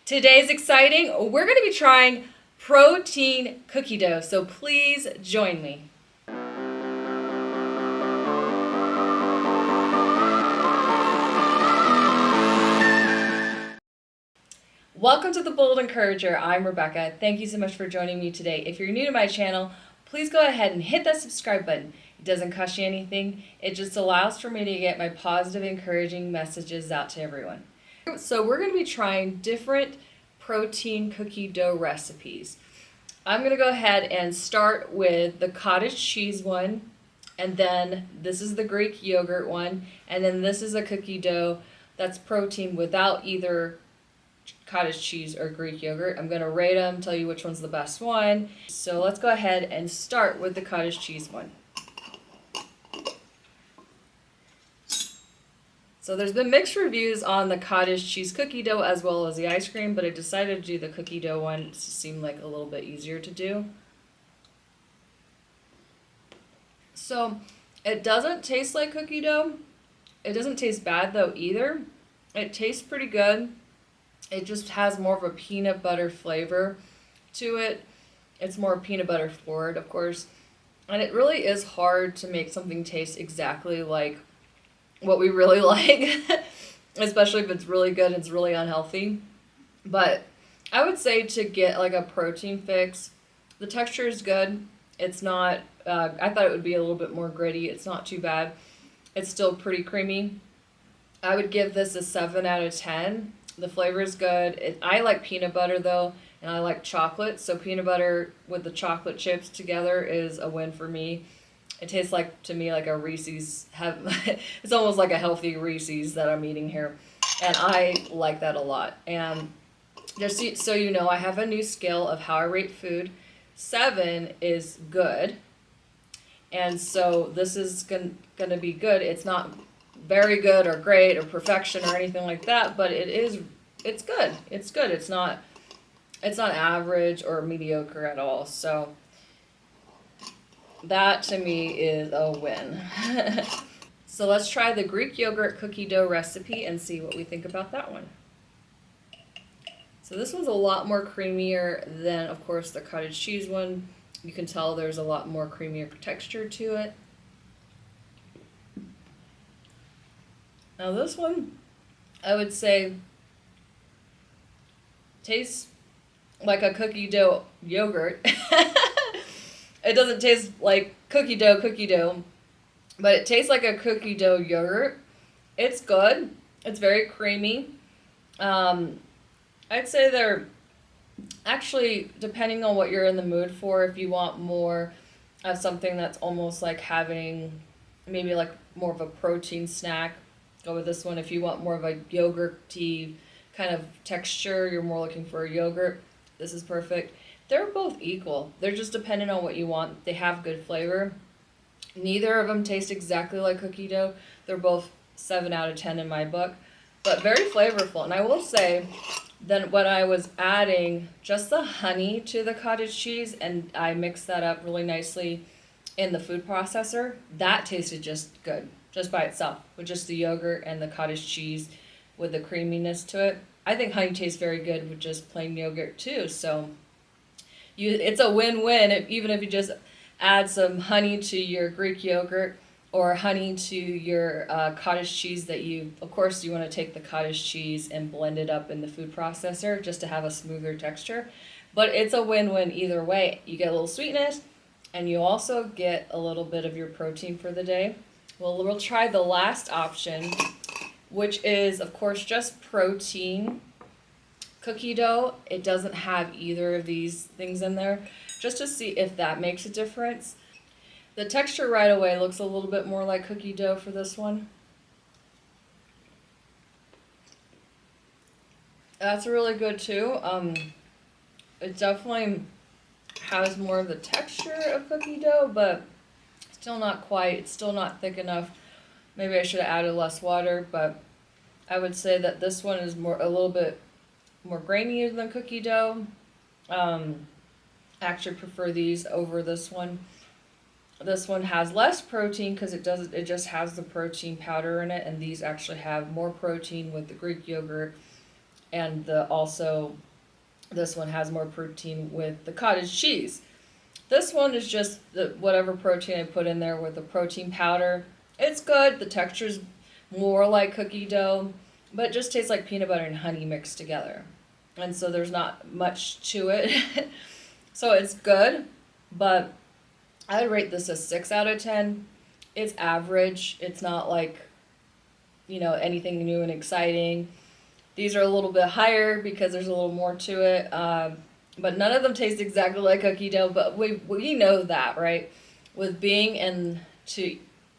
Today's exciting. We're going to be trying protein cookie dough, so please join me. Welcome to the Bold Encourager. I'm Rebecca. Thank you so much for joining me today. If you're new to my channel, please go ahead and hit that subscribe button. It doesn't cost you anything. It just allows for me to get my positive, encouraging messages out to everyone. So we're going to be trying different protein cookie dough recipes. I'm going to go ahead and start with the cottage cheese one, and then this is the Greek yogurt one, and then this is a cookie dough that's protein without either cottage cheese or Greek yogurt. I'm going to rate them, tell you which one's the best one. So let's go ahead and start with the cottage cheese one. So there's been mixed reviews on the cottage cheese cookie dough as well as the ice cream, but I decided to do the cookie dough one. It seemed like a little bit easier to do. So it doesn't taste like cookie dough. It doesn't taste bad though either. It tastes pretty good. It just has more of a peanut butter flavor to it. It's more peanut butter forward, of course. And it really is hard to make something taste exactly like what we really like, especially if it's really good and it's really unhealthy. But I would say to get like a protein fix, the texture is good. It's not, I thought it would be a little bit more gritty. It's not too bad. It's still pretty creamy. I would give this a 7 out of 10. The flavor is good. I like peanut butter though, and I like chocolate. So peanut butter with the chocolate chips together is a win for me. It tastes like, to me, like a Reese's. It's almost like a healthy Reese's that I'm eating here. And I like that a lot. And just so you know, I have a new scale of how I rate food. 7 is good. And so this is going to be good. It's not very good or great or perfection or anything like that, but it's good. It's good. It's not average or mediocre at all. So that to me is a win. So let's try the Greek yogurt cookie dough recipe and see what we think about that one. So this one's a lot more creamier than, of course, the cottage cheese one. You can tell there's a lot more creamier texture to it. Now this one, I would say, tastes like a cookie dough yogurt. It doesn't taste like cookie dough, but it tastes like a cookie dough yogurt. It's good. It's very creamy. I'd say they're actually, depending on what you're in the mood for, if you want more of something that's almost like having maybe like more of a protein snack, go with this one. If you want more of a yogurty kind of texture, you're more looking for a yogurt, this is perfect. They're both equal. They're just dependent on what you want. They have good flavor. Neither of them taste exactly like cookie dough. They're both 7 out of 10 in my book, but very flavorful. And I will say that when I was adding just the honey to the cottage cheese and I mixed that up really nicely in the food processor, that tasted just good, just by itself, with just the yogurt and the cottage cheese with the creaminess to it. I think honey tastes very good with just plain yogurt too. So it's a win-win, even if you just add some honey to your Greek yogurt or honey to your cottage cheese that of course you want to take the cottage cheese and blend it up in the food processor just to have a smoother texture. But it's a win-win either way. You get a little sweetness and you also get a little bit of your protein for the day. Well, we'll try the last option, which is, of course, just protein cookie dough. It doesn't have either of these things in there, just to see if that makes a difference. The texture right away looks a little bit more like cookie dough for this one. That's really good too. It definitely has more of the texture of cookie dough, but still not quite. It's still not thick enough. Maybe I should have added less water, but I would say that this one is a little bit more grainy than cookie dough. I actually prefer these over this one. This one has less protein because it just has the protein powder in it, and these actually have more protein with the Greek yogurt and the also this one has more protein with the cottage cheese. This one is just whatever protein I put in there with the protein powder. It's good. The texture's more like cookie dough, but it just tastes like peanut butter and honey mixed together. And so there's not much to it. So it's good, but I would rate this a 6 out of 10. It's average. It's not like, anything new and exciting. These are a little bit higher because there's a little more to it. But none of them taste exactly like cookie dough, but we know that, right? With being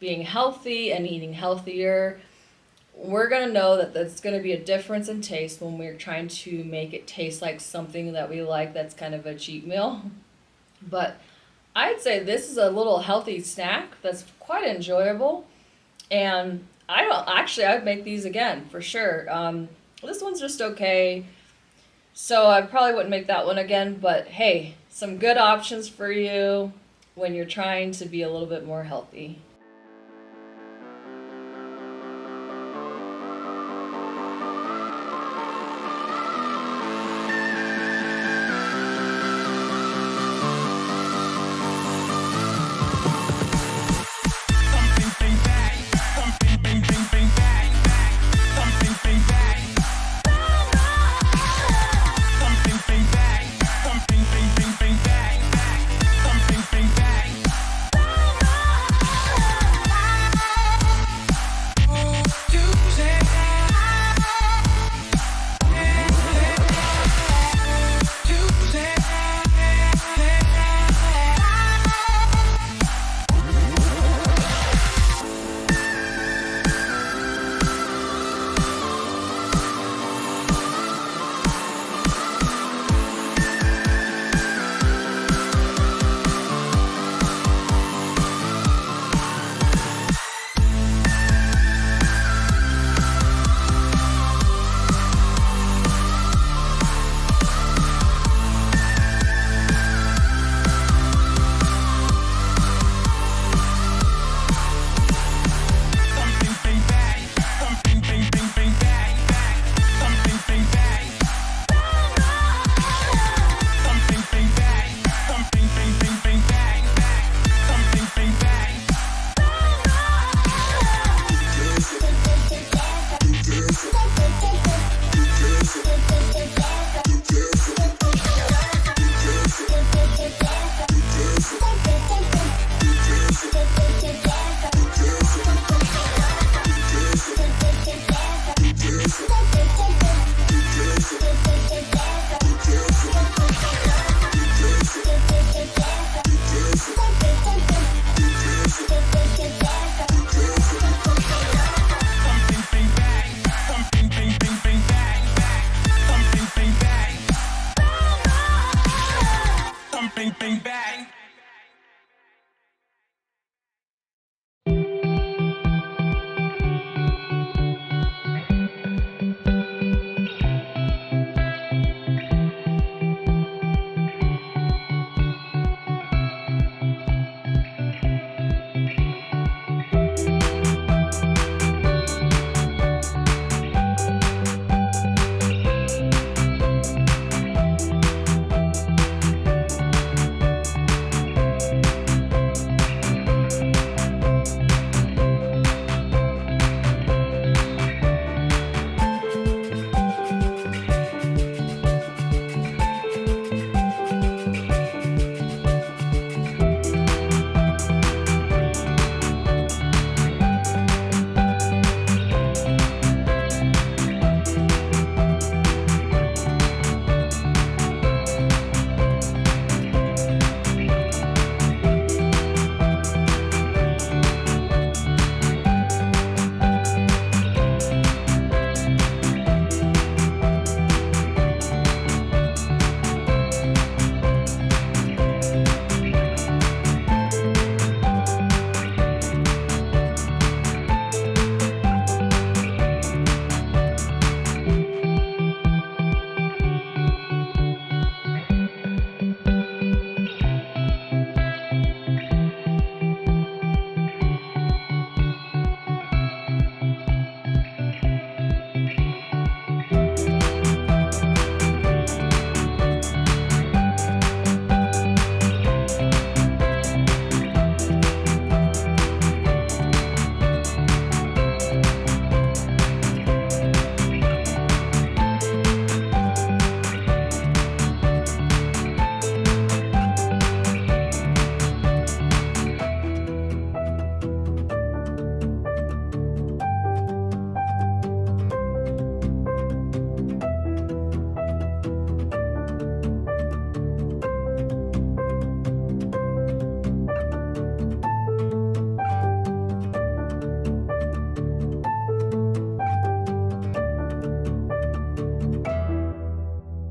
healthy and eating healthier, we're going to know that there's going to be a difference in taste when we're trying to make it taste like something that we like that's kind of a cheat meal. But I'd say this is a little healthy snack that's quite enjoyable. And I'd make these again for sure. This one's just okay. So I probably wouldn't make that one again, but hey, some good options for you when you're trying to be a little bit more healthy.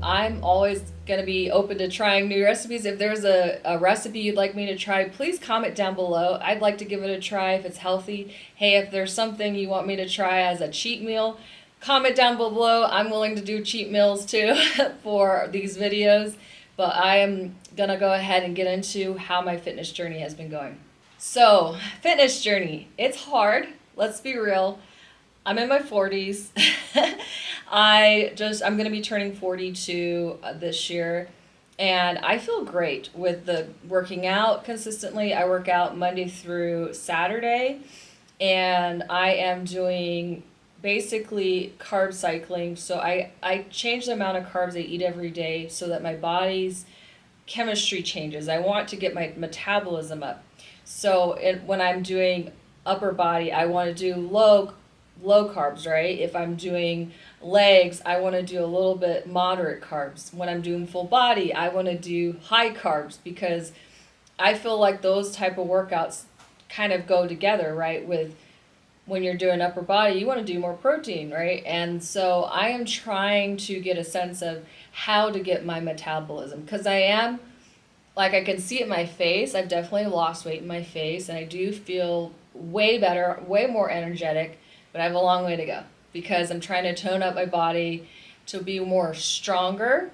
I'm always going to be open to trying new recipes. If there's a recipe you'd like me to try, please comment down below. I'd like to give it a try if it's healthy. Hey, if there's something you want me to try as a cheat meal, comment down below. I'm willing to do cheat meals too for these videos. But I am going to go ahead and get into how my fitness journey has been going. So, fitness journey. It's hard. Let's be real. I'm in my 40s. I'm going to be turning 42 this year. And I feel great with the working out consistently. I work out Monday through Saturday. And I am doing basically carb cycling. So I change the amount of carbs I eat every day so that my body's chemistry changes. I want to get my metabolism up. So when I'm doing upper body, I want to do low carbs, right? If I'm doing legs, I want to do a little bit moderate carbs. When I'm doing full body, I want to do high carbs because I feel like those type of workouts kind of go together, right? With when you're doing upper body, you want to do more protein, right? And so I am trying to get a sense of how to get my metabolism because I can see it in my face. I've definitely lost weight in my face and I do feel way better, way more energetic, but I have a long way to go because I'm trying to tone up my body to be more stronger.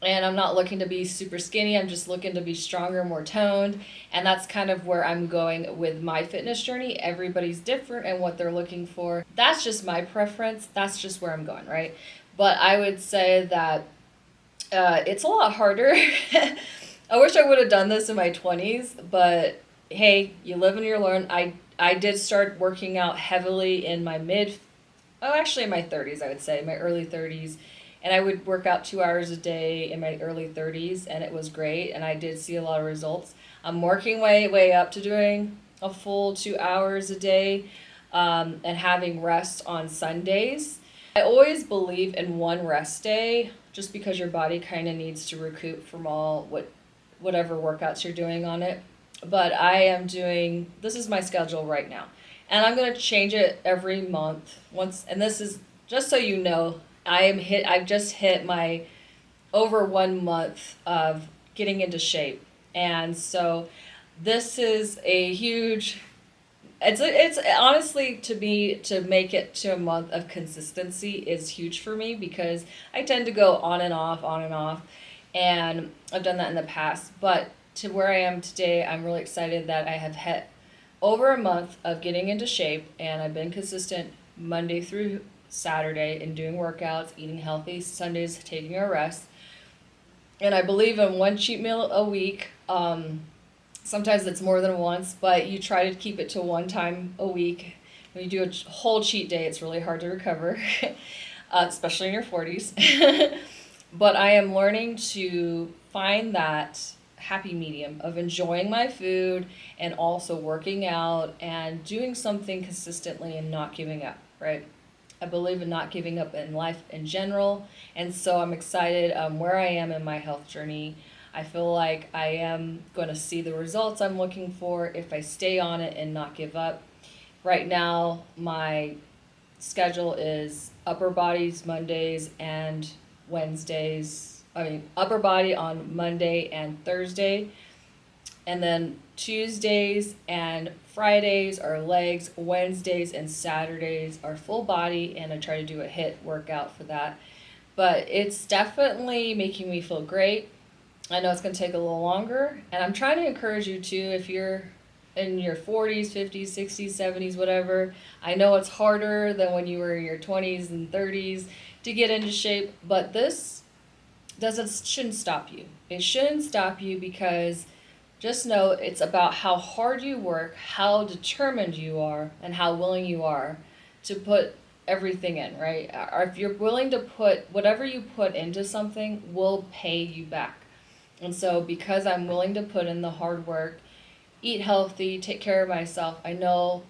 And I'm not looking to be super skinny. I'm just looking to be stronger, more toned. And that's kind of where I'm going with my fitness journey. Everybody's different and what they're looking for. That's just my preference. That's just where I'm going, right? But I would say that it's a lot harder. I wish I would have done this in my 20s, but hey, you live and you learn. I did start working out heavily in my in my 30s, I would say, my early 30s. And I would work out 2 hours a day in my early 30s, and it was great, and I did see a lot of results. I'm working way up to doing a full 2 hours a day and having rest on Sundays. I always believe in one rest day just because your body kind of needs to recoup from whatever workouts you're doing on it. But this is my schedule right now. And I'm going to change it every month and this is just so you know, I've just hit my over 1 month of getting into shape. And so this is a huge, it's honestly to me, to make it to a month of consistency is huge for me because I tend to go on and off. And I've done that in the past, but to where I am today, I'm really excited that I have hit over a month of getting into shape and I've been consistent Monday through Saturday in doing workouts, eating healthy, Sundays taking a rest. And I believe in one cheat meal a week. Sometimes it's more than once, but you try to keep it to one time a week. When you do a whole cheat day, it's really hard to recover, especially in your 40s. But I am learning to find that happy medium of enjoying my food and also working out and doing something consistently and not giving up, right? I believe in not giving up in life in general, and so I'm excited where I am in my health journey. I feel like I am going to see the results I'm looking for if I stay on it and not give up. Right now, my schedule is upper bodies Mondays and Wednesdays. Upper body on Monday and Thursday, and then Tuesdays and Fridays are legs, Wednesdays and Saturdays are full body, and I try to do a HIIT workout for that. But it's definitely making me feel great. I know it's going to take a little longer, and I'm trying to encourage you too, if you're in your 40s, 50s, 60s, 70s, whatever. I know it's harder than when you were in your 20s and 30s to get into shape, but this shouldn't stop you. It shouldn't stop you because just know it's about how hard you work, how determined you are, and how willing you are to put everything in, right? Or if you're willing to put whatever you put into something will pay you back. And so because I'm willing to put in the hard work, eat healthy, take care of myself, I know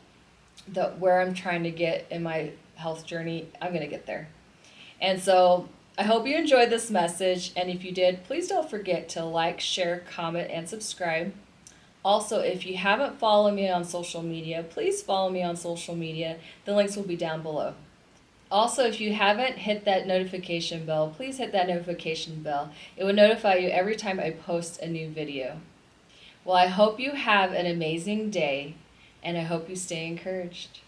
that where I'm trying to get in my health journey, I'm going to get there. And so I hope you enjoyed this message, and if you did, please don't forget to like, share, comment, and subscribe. Also, if you haven't followed me on social media, please follow me on social media. The links will be down below. Also, if you haven't hit that notification bell, please hit that notification bell. It will notify you every time I post a new video. Well, I hope you have an amazing day, and I hope you stay encouraged.